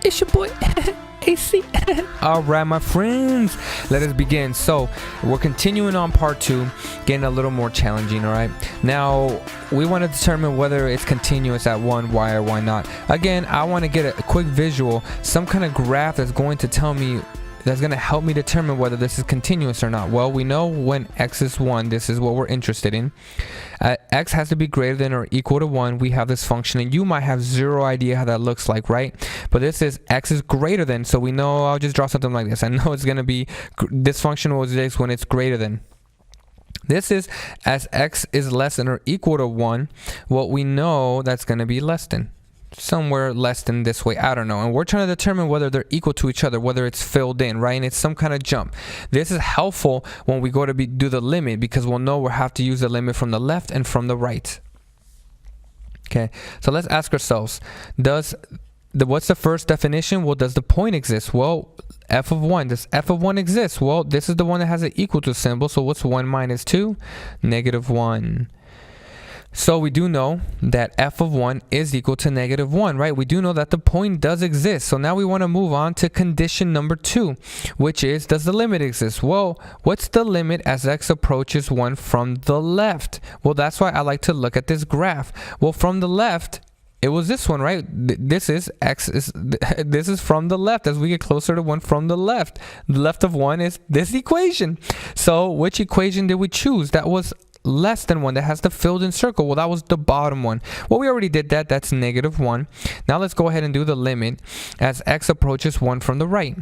It's your boy AC. All right, my friends, let us begin. So we're continuing on part 2, getting a little more challenging. All right, now we want to determine whether it's continuous at 1, why or why not. Again, I want to get a quick visual, some kind of graph that's going to tell me, that's going to help me determine whether this is continuous or not. Well, we know when x is 1, this is what we're interested in. X has to be greater than or equal to 1. We have this function, and you might have zero idea how that looks like, right? But this is x is greater than, so we know, I'll just draw something like this. I know it's going to be, this function will exist when it's greater than. This is as x is less than or equal to 1. What we know that's going to be less than. Somewhere less than this way, I don't know, and we're trying to determine whether they're equal to each other, whether it's filled in, right? And it's some kind of jump. This is helpful when we go to do the limit, because we'll know we'll have to use the limit from the left and from the right. Okay, so let's ask ourselves, what's the first definition? Well, does the point exist? Well, f of 1, does f of 1 exist? Well, this is the one that has an equal to symbol, so what's 1 minus 2? Negative 1. So we do know that f of 1 is equal to negative 1, right? We do know that the point does exist. So now we want to move on to condition number 2, which is, does the limit exist? Well, what's the limit as x approaches 1 from the left? Well, that's why I like to look at this graph. Well, from the left, it was this one, right? This is this is from the left. As we get closer to 1 from the left of 1 is this equation. So which equation did we choose? That was less than 1, that has the filled in circle. Well, that was the bottom one. Well, we already did that. That's negative 1. Now let's go ahead and do the limit as x approaches 1 from the right.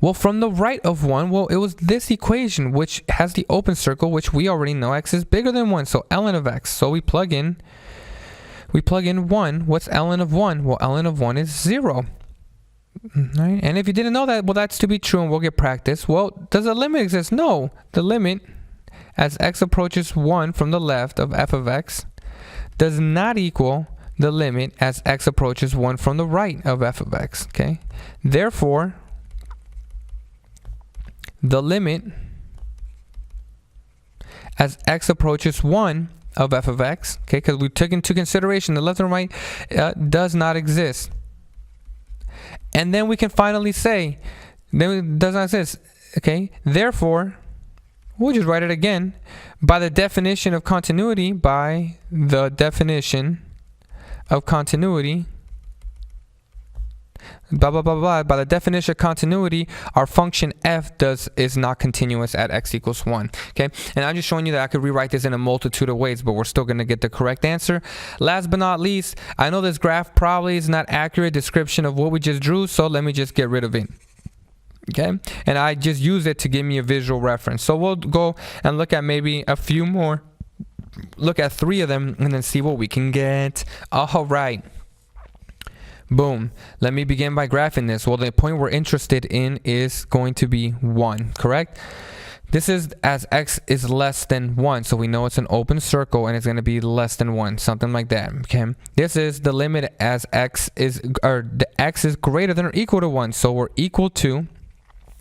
Well, from the right of 1, well, it was this equation which has the open circle, which we already know x is bigger than 1, so ln of x. So we plug in 1. What's ln of 1? Well, ln of 1 is 0. Right? And if you didn't know that, well, that's to be true, and we'll get practice. Well, does a limit exist? No. The limit as x approaches 1 from the left of f of x does not equal the limit as x approaches 1 from the right of f of x, okay? Therefore, the limit as x approaches 1 of f of x, okay, because we took into consideration the left and right, does not exist. And then we can finally say, then it does not exist, okay? Therefore, we'll just write it again. By the definition of continuity, by the definition of continuity, blah, blah, blah, blah. By the definition of continuity, our function f is not continuous at x equals 1. Okay, and I'm just showing you that I could rewrite this in a multitude of ways, but we're still going to get the correct answer. Last but not least, I know this graph probably is not accurate description of what we just drew, so let me just get rid of it. Okay, and I just use it to give me a visual reference. So we'll go and look at maybe a few more, look at 3 of them, and then see what we can get. All right, boom. Let me begin by graphing this. Well, the point we're interested in is going to be 1, correct? This is as x is less than 1, so we know it's an open circle and it's going to be less than 1, something like that. Okay, this is the limit as x is, or the x is greater than or equal to 1, so we're equal to,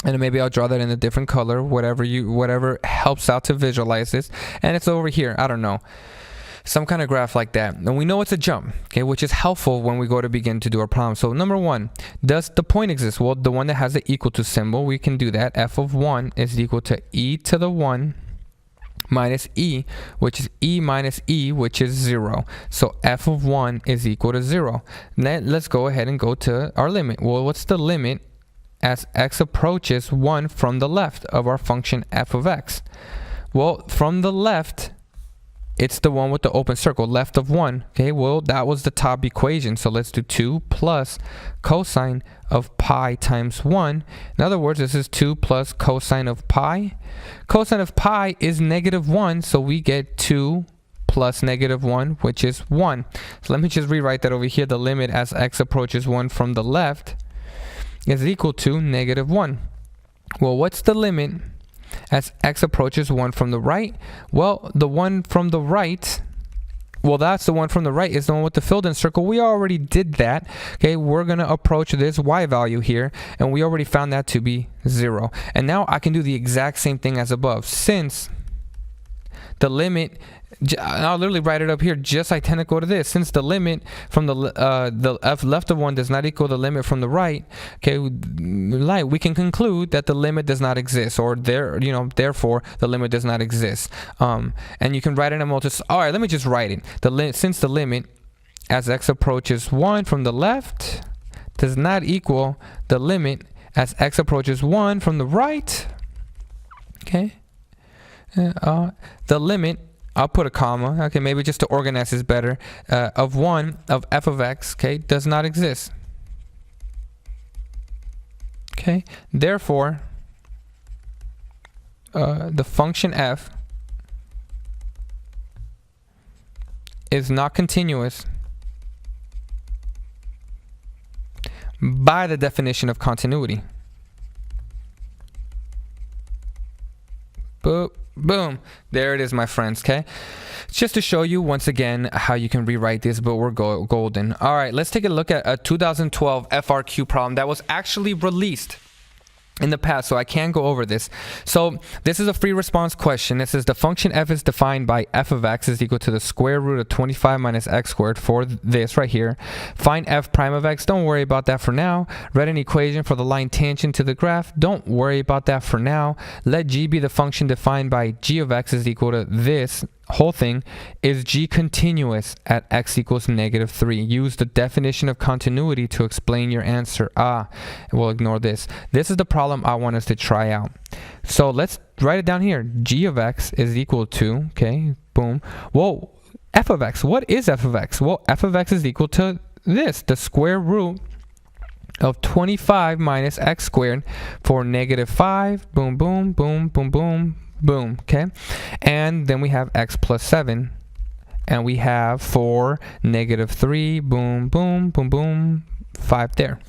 and maybe I'll draw that in a different color, whatever helps out to visualize this. And it's over here, I don't know, some kind of graph like that. And we know it's a jump, okay, which is helpful when we go to begin to do our problem. So number 1, does the point exist? Well, the one that has the equal to symbol, we can do that. F of 1 is equal to e to the 1 minus e, which is e minus e, which is 0. So f of 1 is equal to 0. Then let's go ahead and go to our limit. Well, what's the limit as x approaches 1 from the left of our function f of x? Well, from the left, it's the one with the open circle, left of 1. Okay, well, that was the top equation. So let's do 2 plus cosine of pi times 1. In other words, this is 2 plus cosine of pi. Cosine of pi is negative 1, so we get 2 plus negative 1, which is 1. So let me just rewrite that over here. The limit as x approaches 1 from the left is equal to negative 1. Well, what's the limit as x approaches 1 from the right? Well, the one from the right, well, that's the one from the right is the one with the filled in circle. We already did that. Okay, we're going to approach this y value here, and we already found that to be 0. And now I can do the exact same thing as above. Since the limit I'll literally write it up here, just identical to this. Since the limit from the f left of 1 does not equal the limit from the right, okay, we can conclude that the limit does not exist, or therefore the limit does not exist. And you can write it in multiple. All right, let me just write it. Since the limit as x approaches 1 from the left does not equal the limit as x approaches 1 from the right, okay, the limit, I'll put a comma, okay, maybe just to organize this better, of 1 of f of x, okay, does not exist. Okay, therefore, the function f is not continuous by the definition of continuity. Boom. There it is, my friends, okay? Just to show you once again how you can rewrite this, but we're golden. All right, let's take a look at a 2012 FRQ problem that was actually released in the past, so I can go over this. So this is a free response question. It says the function f is defined by f of x is equal to the square root of 25 minus x squared for this right here. Find f prime of x. Don't worry about that for now. Write an equation for the line tangent to the graph. Don't worry about that for now. Let g be the function defined by g of x is equal to this whole thing. Is g continuous at x equals -3? Use the definition of continuity to explain your answer. We'll ignore this. This is the problem I want us to try out. So let's write it down here. G of x is equal to, okay, boom. Well, f of x, what is f of x? Well, f of x is equal to this, the square root of 25 minus x squared for -5, boom, boom, boom, boom, boom, boom, okay? And then we have x plus 7, and we have for -3, boom, boom, boom, boom, 5 there.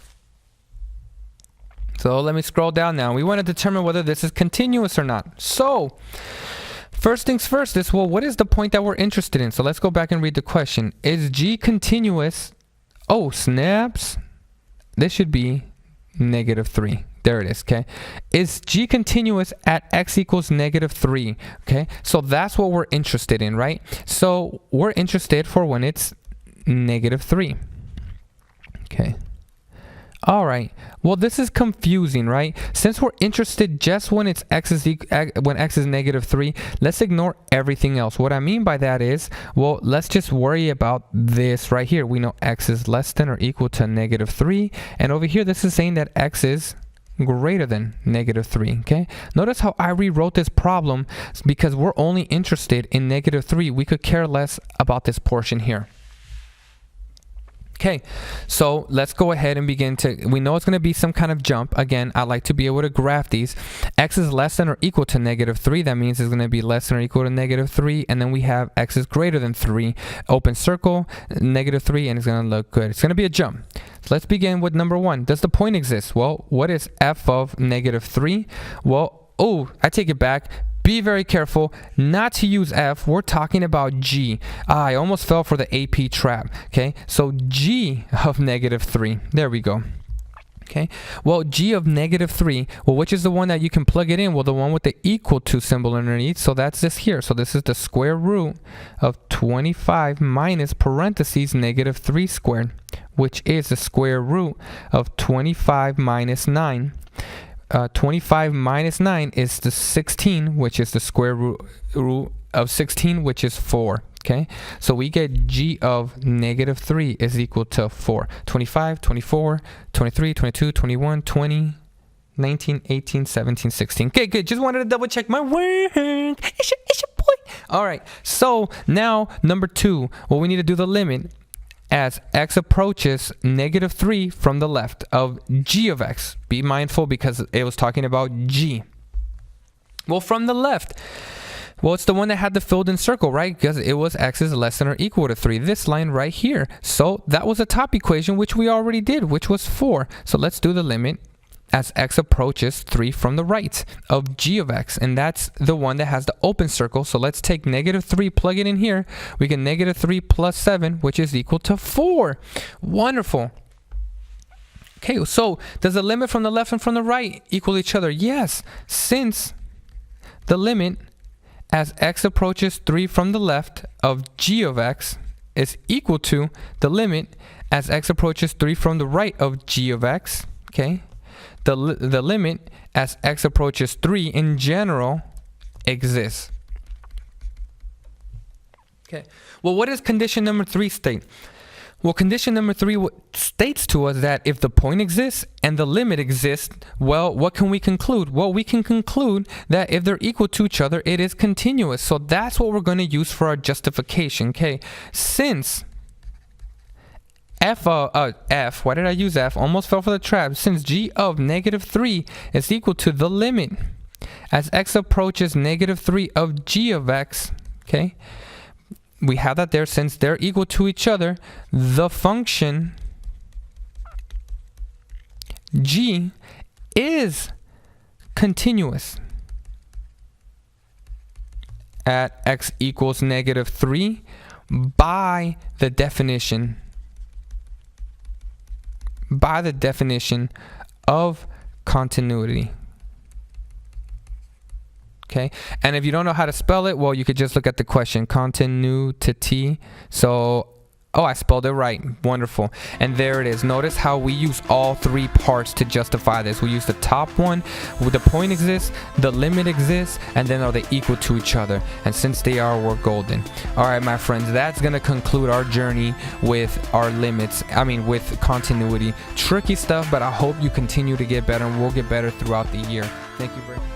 So let me scroll down now. We want to determine whether this is continuous or not. So first things first is, well, what is the point that we're interested in? So let's go back and read the question. Is g continuous? Oh, snaps. This should be -3. There it is, okay? Is g continuous at x equals -3? Okay, so that's what we're interested in, right? So we're interested for when it's -3. Okay. All right. Well, this is confusing, right? Since we're interested just when it's x is -3, let's ignore everything else. What I mean by that is, well, let's just worry about this right here. We know x is less than or equal to -3, and over here this is saying that x is greater than -3, okay? Notice how I rewrote this problem because we're only interested in -3. We could care less about this portion here. Okay, so let's go ahead and begin to, we know it's going to be some kind of jump. Again, I like to be able to graph these. X is less than or equal to -3. That means it's going to be less than or equal to -3. And then we have x is greater than 3. Open circle, -3, and it's going to look good. It's going to be a jump. So let's begin with number 1. Does the point exist? Well, what is f of -3? Well, I take it back. Be very careful not to use f. We're talking about g. I almost fell for the AP trap. Okay, so g of -3. There we go. Okay, well, g of -3, well, which is the one that you can plug it in? Well, the one with the equal to symbol underneath. So that's this here. So this is the square root of 25 minus parentheses -3 squared, which is the square root of 25 minus 9. 25 minus 9 is the 16, which is the square root of 16, which is 4. Okay, so we get g of -3 is equal to 4. 25, 24, 23, 22, 21, 20, 19, 18, 17, 16. Okay, good. Just wanted to double check my work. It's your boy. All right, so now number 2. Well, we need to do the limit as x approaches -3 from the left of g of x. Be mindful because it was talking about g. Well, from the left, well, it's the one that had the filled in circle, right? Because it was x is less than or equal to 3. This line right here. So that was a top equation, which we already did, which was 4. So let's do the limit as x approaches 3 from the right of g of x, and that's the one that has the open circle. So let's take -3, plug it in here. We get -3 plus 7, which is equal to 4. Wonderful. Okay, so does the limit from the left and from the right equal each other? Yes, since the limit as x approaches 3 from the left of g of x is equal to the limit as x approaches 3 from the right of g of x, okay? The limit as x approaches 3 in general exists. Okay, well, what does condition number 3 state? Well, condition number 3 states to us that if the point exists and the limit exists, well, what can we conclude? Well, we can conclude that if they're equal to each other, it is continuous. So that's what we're going to use for our justification, okay? Since why did I use F? Almost fell for the trap. Since g of negative 3 is equal to the limit as x approaches negative 3 of g of x, okay? We have that there. Since they're equal to each other, the function g is continuous at x equals negative 3 by the definition of continuity. Okay, and if you don't know how to spell it, well, you could just look at the question, continuity. So, oh, I spelled it right. Wonderful. And there it is. Notice how we use all 3 parts to justify this. We use the top one, where the point exists, the limit exists, and then are they equal to each other? And since they are, we're golden. All right, my friends, that's going to conclude our journey with our limits. With continuity. Tricky stuff, but I hope you continue to get better, and we'll get better throughout the year. Thank you very much.